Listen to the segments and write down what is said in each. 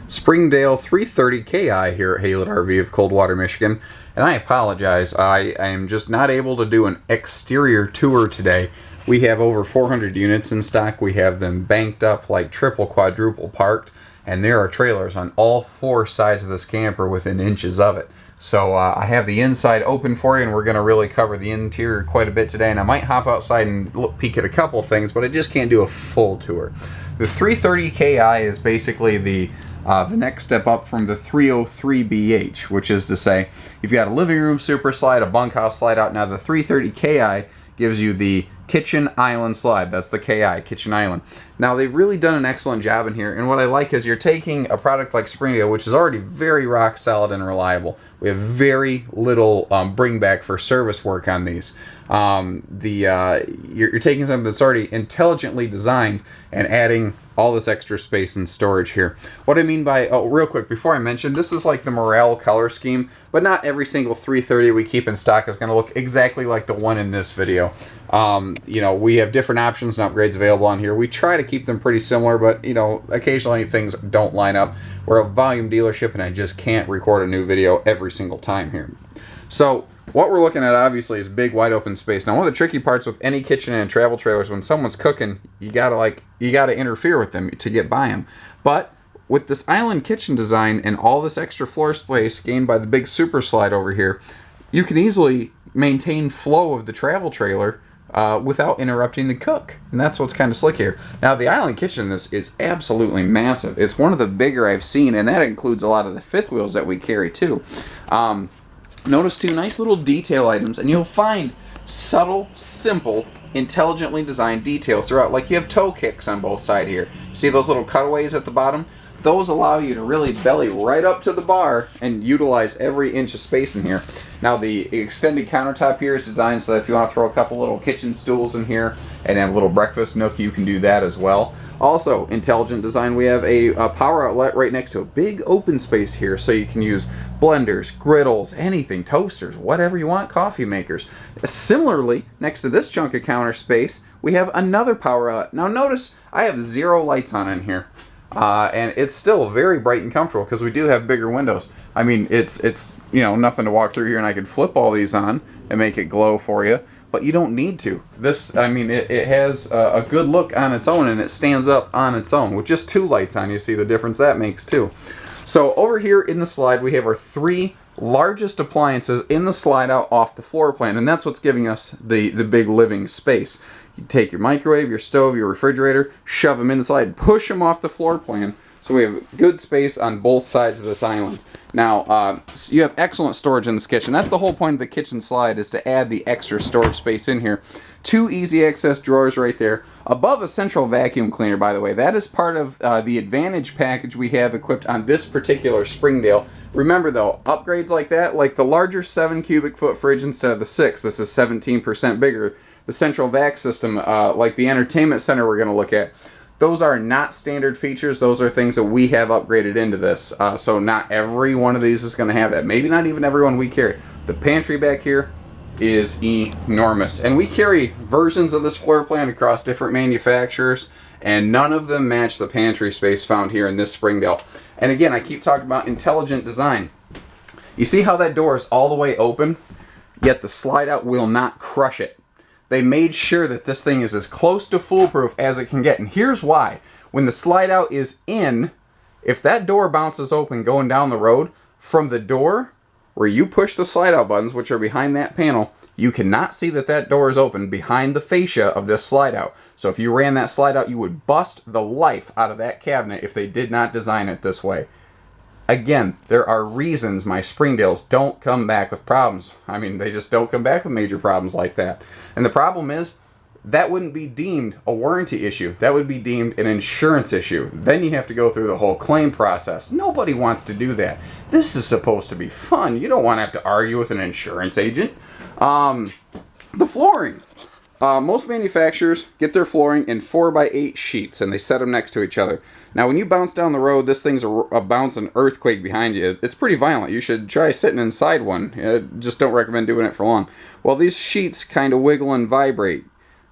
Springdale 330 KI here at Haylett RV of Coldwater, Michigan. And I apologize, I am just not able to do an exterior tour today. We have over 400 units in stock. We have them banked up like triple, quadruple parked, and there are trailers on all four sides of this camper within inches of it. So I have the inside open for you, and we're going to really cover the interior quite a bit today. And I might hop outside and peek at a couple things, but I just can't do a full tour. The 330 KI is basically the next step up from the 303BH, which is to say, you've got a living room super slide, a bunkhouse slide out. Now the 330 KI gives you the kitchen island slide. That's the KI, kitchen island. Now they've really done an excellent job in here, and what I like is you're taking a product like Springdale, which is already very rock solid and reliable. We have very little bring back for service work on these. You're taking something that's already intelligently designed and adding all this extra space and storage here. What I mean by, oh, real quick, before I mention, this is like the Morale color scheme, but not every single 330 we keep in stock is going to look exactly like the one in this video. You know, we have different options and upgrades available on here. We try to keep them pretty similar, but, you know, occasionally things don't line up. We're a volume dealership, and I just can't record a new video every single time here. So what we're looking at, obviously, is big, wide open space. Now, one of the tricky parts with any kitchen and travel trailers, when someone's cooking, you gotta interfere with them to get by them. But with this island kitchen design and all this extra floor space gained by the big super slide over here, you can easily maintain flow of the travel trailer without interrupting the cook. And that's what's kind of slick here. Now, the island kitchen in this is absolutely massive. It's one of the bigger I've seen, and that includes a lot of the fifth wheels that we carry too. Notice two nice little detail items, and you'll find subtle, simple, intelligently designed details throughout. Like you have toe kicks on both sides here. See those little cutaways at the bottom? Those allow you to really belly right up to the bar and utilize every inch of space in here. Now the extended countertop here is designed so that if you want to throw a couple little kitchen stools in here and have a little breakfast nook, you can do that as well. Also, intelligent design, we have a power outlet right next to a big open space here, so you can use blenders, griddles, anything, toasters, whatever you want, coffee makers. Similarly, next to this chunk of counter space, we have another power outlet. Now notice, I have 0 lights on in here, and it's still very bright and comfortable because we do have bigger windows. I mean, it's you know, nothing to walk through here, and I could flip all these on and make it glow for you. But you don't need to. This, I mean, it has a good look on its own, and it stands up on its own. With just 2 lights on, you see the difference that makes too. So over here in the slide, we have our 3 largest appliances in the slide out off the floor plan, and that's what's giving us the big living space. You take your microwave, your stove, your refrigerator, shove them in the slide, push them off the floor plan, so we have good space on both sides of this island. Now, you have excellent storage in this kitchen. That's the whole point of the kitchen slide, is to add the extra storage space in here. 2 easy access drawers right there. Above a central vacuum cleaner, by the way. That is part of the Advantage package we have equipped on this particular Springdale. Remember though, upgrades like that, like the larger 7 cubic foot fridge instead of the 6, this is 17% bigger. The central vac system, like the entertainment center we're going to look at, those are not standard features. Those are things that we have upgraded into this. So not every one of these is going to have that. Maybe not even every one we carry. The pantry back here is enormous. And we carry versions of this floor plan across different manufacturers, and none of them match the pantry space found here in this Springdale. And again, I keep talking about intelligent design. You see how that door is all the way open, yet the slide out will not crush it. They made sure that this thing is as close to foolproof as it can get. And here's why. When the slide out is in, if that door bounces open going down the road, from the door where you push the slide out buttons, which are behind that panel, you cannot see that that door is open behind the fascia of this slide out. So if you ran that slide out, you would bust the life out of that cabinet if they did not design it this way. Again, there are reasons my Springdales don't come back with problems. I mean, they just don't come back with major problems like that. And the problem is, that wouldn't be deemed a warranty issue. That would be deemed an insurance issue. Then you have to go through the whole claim process. Nobody wants to do that. This is supposed to be fun. You don't want to have to argue with an insurance agent. The flooring. Most manufacturers get their flooring in 4x8 sheets, and they set them next to each other. Now, when you bounce down the road, this thing's a bouncing earthquake behind you. It's pretty violent. You should try sitting inside one. Just don't recommend doing it for long. Well, these sheets kind of wiggle and vibrate.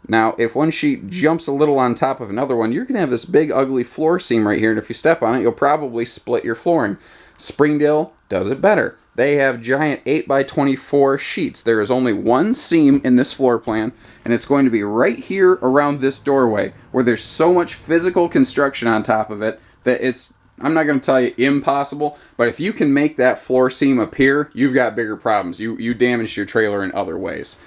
Now, if one sheet jumps a little on top of another one, you're going to have this big ugly floor seam right here, and if you step on it, you'll probably split your flooring. Springdale does it better. They have giant 8x24 sheets. There is only one seam in this floor plan, and it's going to be right here around this doorway, where there's so much physical construction on top of it that it's, I'm not going to tell you impossible, but if you can make that floor seam appear, you've got bigger problems. You damaged your trailer in other ways.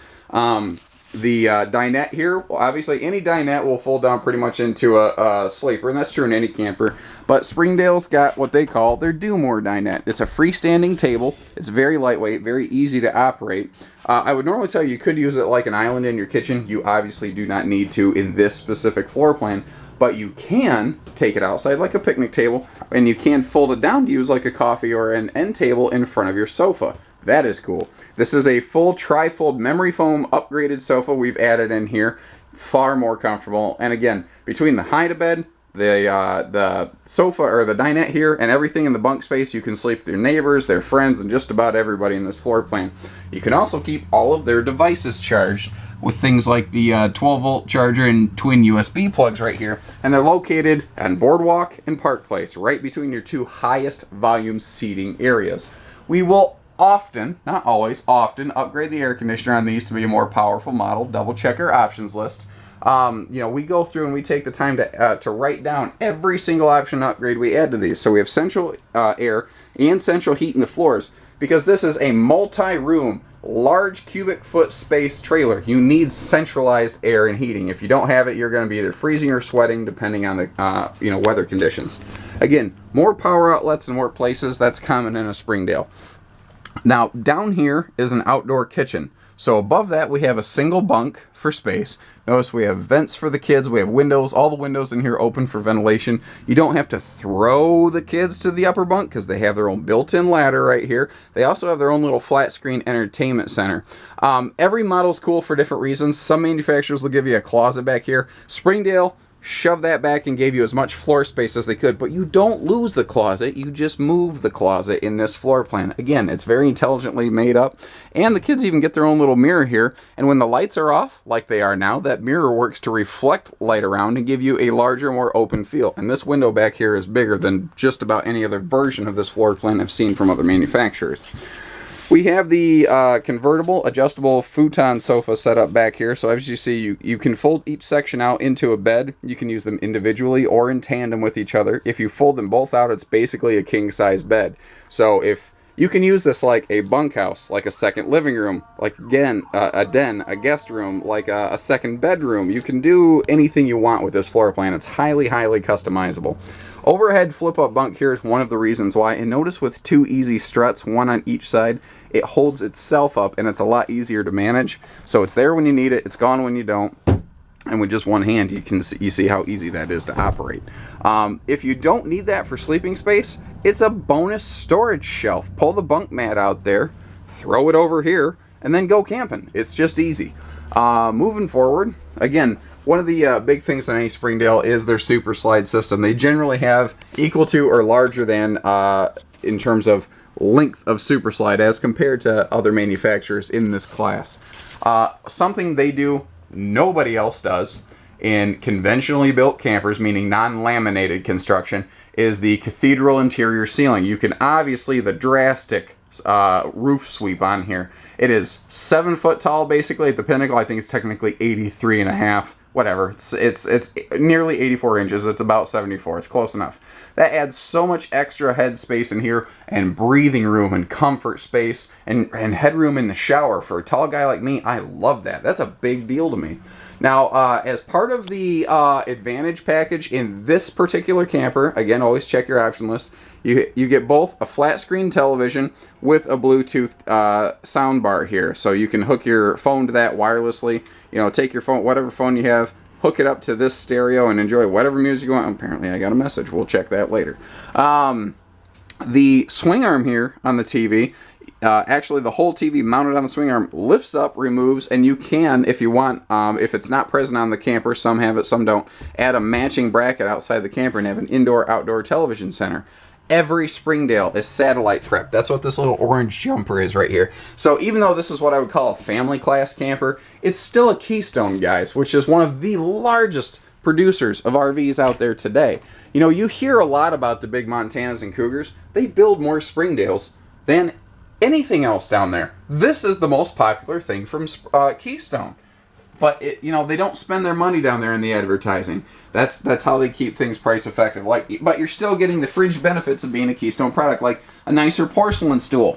The dinette here, well, obviously any dinette will fold down pretty much into a sleeper, and that's true in any camper. But Springdale's got what they call their Do More dinette. It's a freestanding table. It's very lightweight, very easy to operate. I would normally tell you could use it like an island in your kitchen. You obviously do not need to in this specific floor plan, but you can take it outside like a picnic table, and you can fold it down to use like a coffee or an end table in front of your sofa. That is cool. This is a full tri-fold memory foam upgraded sofa we've added in here. Far more comfortable. And again, between the hide-a-bed, the sofa or the dinette here, and everything in the bunk space, you can sleep with your neighbors, their friends, and just about everybody in this floor plan. You can also keep all of their devices charged with things like the 12-volt charger and twin USB plugs right here. And they're located on Boardwalk and Park Place, right between your two highest volume seating areas. We will often, not always, often upgrade the air conditioner on these to be a more powerful model. Double check our options list. We go through and we take the time to write down every single option upgrade we add to these. So we have central air and central heat in the floors, because this is a multi-room, large cubic foot space trailer. You need centralized air and heating. If you don't have it, you're going to be either freezing or sweating depending on the weather conditions. Again, more power outlets in more places. That's common in a Springdale. Now, down here is an outdoor kitchen. So above that, we have a single bunk for space. Notice we have vents for the kids. We have windows. All the windows in here open for ventilation. You don't have to throw the kids to the upper bunk because they have their own built-in ladder right here. They also have their own little flat screen entertainment center. Every model's cool for different reasons. Some manufacturers will give you a closet back here. Springdale shoved that back and gave you as much floor space as they could, but you don't lose the closet, you just move the closet in this floor plan. Again, it's very intelligently made up, and the kids even get their own little mirror here, and when the lights are off, like they are now, that mirror works to reflect light around and give you a larger, more open feel. And this window back here is bigger than just about any other version of this floor plan I've seen from other manufacturers. We have the convertible, adjustable futon sofa set up back here. So as you see, you can fold each section out into a bed. You can use them individually or in tandem with each other. If you fold them both out, it's basically a king-size bed. So if you can use this like a bunkhouse, like a second living room, like again, a den, a guest room, like a second bedroom. You can do anything you want with this floor plan. It's highly, highly customizable. Overhead flip-up bunk here is one of the reasons why. And notice with two easy struts, one on each side, it holds itself up and it's a lot easier to manage. So it's there when you need it, it's gone when you don't. And with just one hand, you see how easy that is to operate. If you don't need that for sleeping space, it's a bonus storage shelf. Pull the bunk mat out there, throw it over here, and then go camping. It's just easy. Moving forward, again, one of the big things on any Springdale is their super slide system. They generally have equal to or larger than, in terms of length of super slide as compared to other manufacturers in this class. Something they do nobody else does in conventionally built campers, meaning non-laminated construction, is the cathedral interior ceiling. You can obviously the drastic roof sweep on here. It is 7 foot tall basically at the pinnacle. I think it's technically 83 and a half. Whatever. It's nearly 84 inches. It's about 74. It's close enough. That adds so much extra head space in here, and breathing room and comfort space and headroom in the shower. For a tall guy like me, I love that. That's a big deal to me. Now, as part of the Advantage package in this particular camper, again, always check your option list, you get both a flat screen television with a Bluetooth sound bar here. So you can hook your phone to that wirelessly. Take your phone, whatever phone you have, hook it up to this stereo and enjoy whatever music you want. Apparently I got a message. We'll check that later. The swing arm here on the TV, actually the whole TV mounted on the swing arm lifts up, removes, and you can, if you want, if it's not present on the camper, some have it, some don't, add a matching bracket outside the camper and have an indoor-outdoor television center. every Springdale is satellite prep. That's what this little orange jumper is right here. So even though this is what I would call a family class camper, it's still a Keystone, guys, which is one of the largest producers of RVs out there today. You know, you hear a lot about the big Montanas and Cougars. They build more Springdales than anything else down there. This is the most popular thing from Keystone. But you know, they don't spend their money down there in the advertising. That's how they keep things price effective. But you're still getting the fringe benefits of being a Keystone product, like a nicer porcelain stool.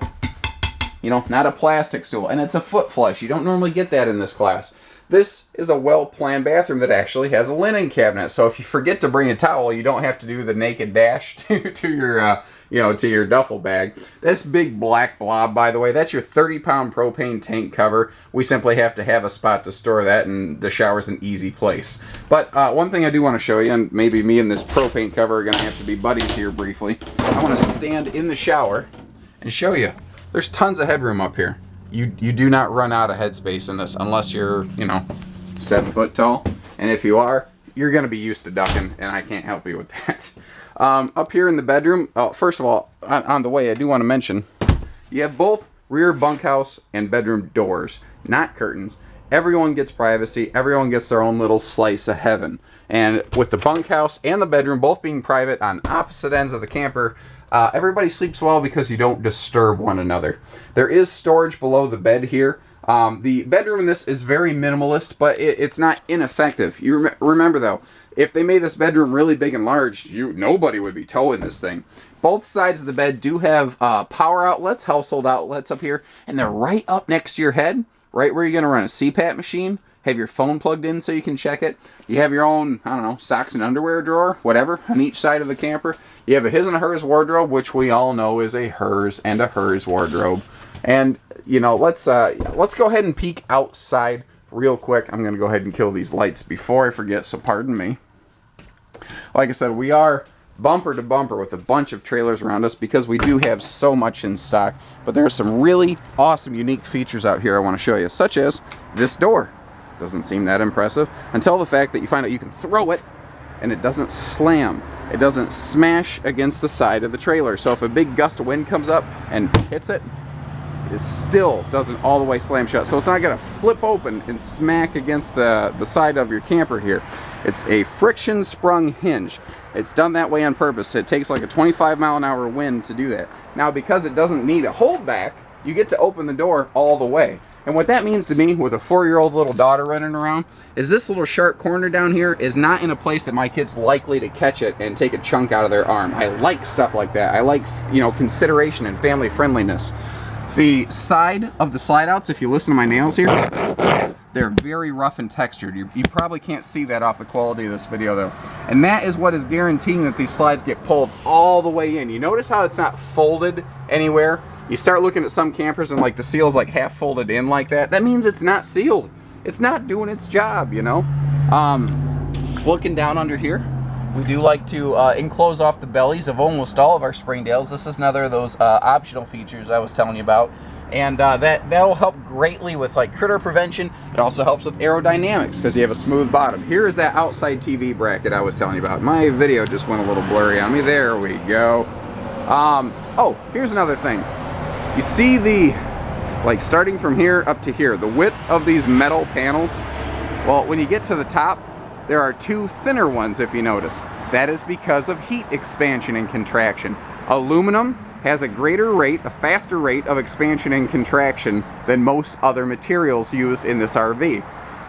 You know, not a plastic stool, and it's a foot flush. You don't normally get that in this class. This is a well-planned bathroom that actually has a linen cabinet. So if you forget to bring a towel, you don't have to do the naked dash to your duffel bag. This big black blob, by the way, that's your 30-pound propane tank cover. We simply have to have a spot to store that, and the shower's an easy place. But one thing I do want to show you, and maybe me and this propane cover are going to have to be buddies here briefly. I want to stand in the shower and show you. There's tons of headroom up here. You do not run out of headspace in this unless you're, you know, 7 foot tall. And if you are, you're going to be used to ducking, and I can't help you with that. Up here in the bedroom, first of all, on the way, I do want to mention, you have both rear bunkhouse and bedroom doors, not curtains. Everyone gets privacy. Everyone gets their own little slice of heaven. And with the bunkhouse and the bedroom both being private on opposite ends of the camper, everybody sleeps well because you don't disturb one another. There is storage below the bed here. The bedroom in this is very minimalist, but it's not ineffective. You remember though, if they made this bedroom really big and large, nobody would be towing this thing. Both sides of the bed do have power outlets, household outlets up here, and they're right up next to your head, right where you're going to run a CPAP machine. Have your phone plugged in so you can check it. You have your own, I don't know, socks and underwear drawer, whatever, on each side of the camper. You have a his and a hers wardrobe, which we all know is a hers and a hers wardrobe. And, you know, let's go ahead and peek outside real quick. I'm going to go ahead and kill these lights before I forget, so pardon me. Like I said, we are bumper to bumper with a bunch of trailers around us because we do have so much in stock. But there are some really awesome, unique features out here I want to show you, such as this door. Doesn't seem that impressive until the fact that you find out you can throw it and it doesn't slam. It doesn't smash against the side of the trailer. So if a big gust of wind comes up and hits it, it still doesn't all the way slam shut. So it's not going to flip open and smack against the side of your camper here. It's a friction sprung hinge. It's done that way on purpose. It takes like a 25-mile-an-hour wind to do that. Now, because it doesn't need a holdback, you get to open the door all the way. And what that means to me, with a 4-year-old little daughter running around, is this little sharp corner down here is not in a place that my kid's likely to catch it and take a chunk out of their arm. I like stuff like that. I like, you know, consideration and family friendliness. The side of the slide outs, if you listen to my nails here, they're very rough and textured. You probably can't see that off the quality of this video though. And that is what is guaranteeing that these slides get pulled all the way in. You notice how it's not folded anywhere? You start looking at some campers and like the seal's like half folded in like that. That means it's not sealed. It's not doing its job, you know? Looking down under here, we do like to enclose off the bellies of almost all of our Springdales. This is another of those optional features I was telling you about. And that'll help greatly with like critter prevention. It also helps with aerodynamics because you have a smooth bottom. Here is that outside TV bracket I was telling you about. My video just went a little blurry on me. There we go. Oh, here's another thing. You see like starting from here up to here, the width of these metal panels? Well, when you get to the top, there are two thinner ones if you notice. That is because of heat expansion and contraction. Aluminum has a greater rate, a faster rate of expansion and contraction than most other materials used in this RV.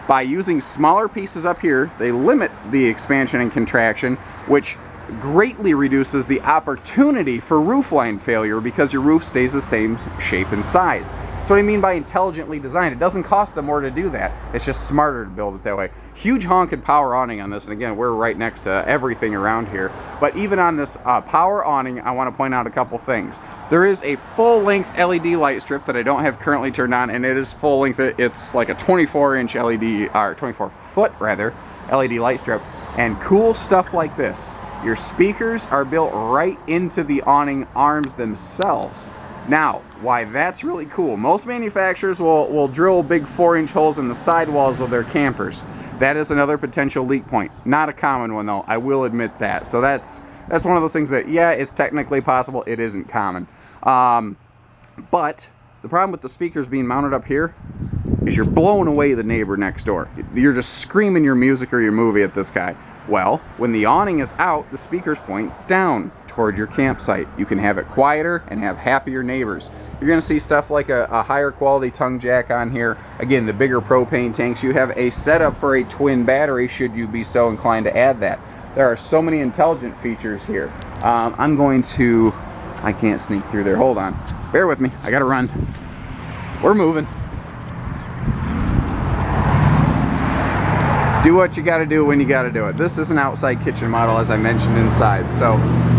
By using smaller pieces up here, they limit the expansion and contraction, which greatly reduces the opportunity for roofline failure because your roof stays the same shape and size. So what I mean by intelligently designed, it doesn't cost them more to do that. It's just smarter to build it that way. Huge honking power awning on this, and again, we're right next to everything around here. But even on this power awning, I want to point out a couple things. There is a full-length LED light strip that I don't have currently turned on, and it is full-length. It's like a 24-inch LED, or 24-foot rather, LED light strip. And cool stuff like this. Your speakers are built right into the awning arms themselves. Now, why that's really cool, most manufacturers will drill big 4-inch holes in the sidewalls of their campers. That is another potential leak point. Not a common one though, I will admit that. So that's that's one of those things that, yeah, it's technically possible. It isn't common. But the problem with the speakers being mounted up here is you're blowing away the neighbor next door. You're just screaming your music or your movie at this guy. Well, when the awning is out, the speakers point down toward your campsite. You can have it quieter and have happier neighbors. You're going to see stuff like a higher quality tongue jack on here. Again, the bigger propane tanks. You have a setup for a twin battery should you be so inclined to add that. There are so many intelligent features here. I can't sneak through there. Hold on. Bear with me. I got to run. We're moving. Do what you got to do when you got to do it. This is an outside kitchen model, as I mentioned inside. So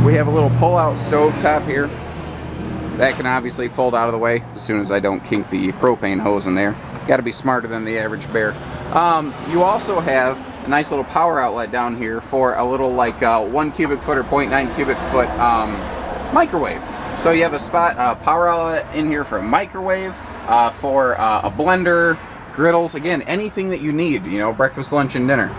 we have a little pull-out stove top here. That can obviously fold out of the way as soon as I don't kink the propane hose in there. Got to be smarter than the average bear. You also have a nice little power outlet down here for a little like 1 cubic foot or 0.9 cubic foot microwave. So you have a spot power outlet in here for a microwave, for a blender, griddles, again, anything that you need, you know, breakfast, lunch, and dinner.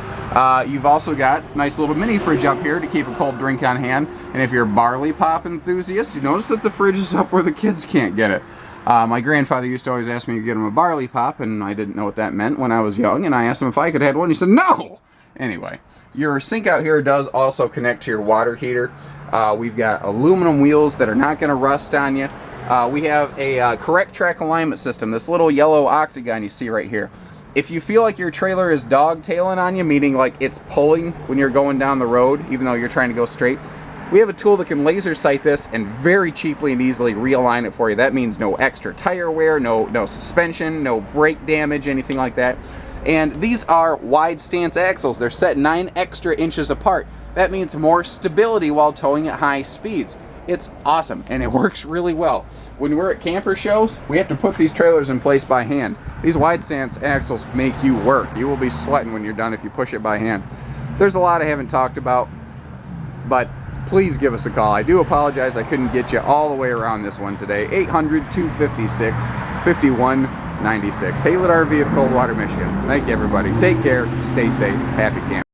You've also got a nice little mini fridge up here to keep a cold drink on hand. And if you're a barley pop enthusiast, you notice that the fridge is up where the kids can't get it. My grandfather used to always ask me to get him a barley pop, and I didn't know what that meant when I was young, and I asked him if I could have one. He said, no! Anyway, your sink out here does also connect to your water heater. We've got aluminum wheels that are not going to rust on you. We have a correct track alignment system, this little yellow octagon you see right here. If you feel like your trailer is dog-tailing on you, meaning like it's pulling when you're going down the road, even though you're trying to go straight, we have a tool that can laser sight this and very cheaply and easily realign it for you. That means no extra tire wear, no suspension, no brake damage, anything like that. And these are wide stance axles. They're set 9 extra inches apart. That means more stability while towing at high speeds. It's awesome, and it works really well. When we're at camper shows, we have to put these trailers in place by hand. These wide stance axles make you work. You will be sweating when you're done if you push it by hand. There's a lot I haven't talked about, but please give us a call. I do apologize I couldn't get you all the way around this one today. 800-256-5196. Haylet RV of Coldwater, Michigan. Thank you, everybody. Take care. Stay safe. Happy camping.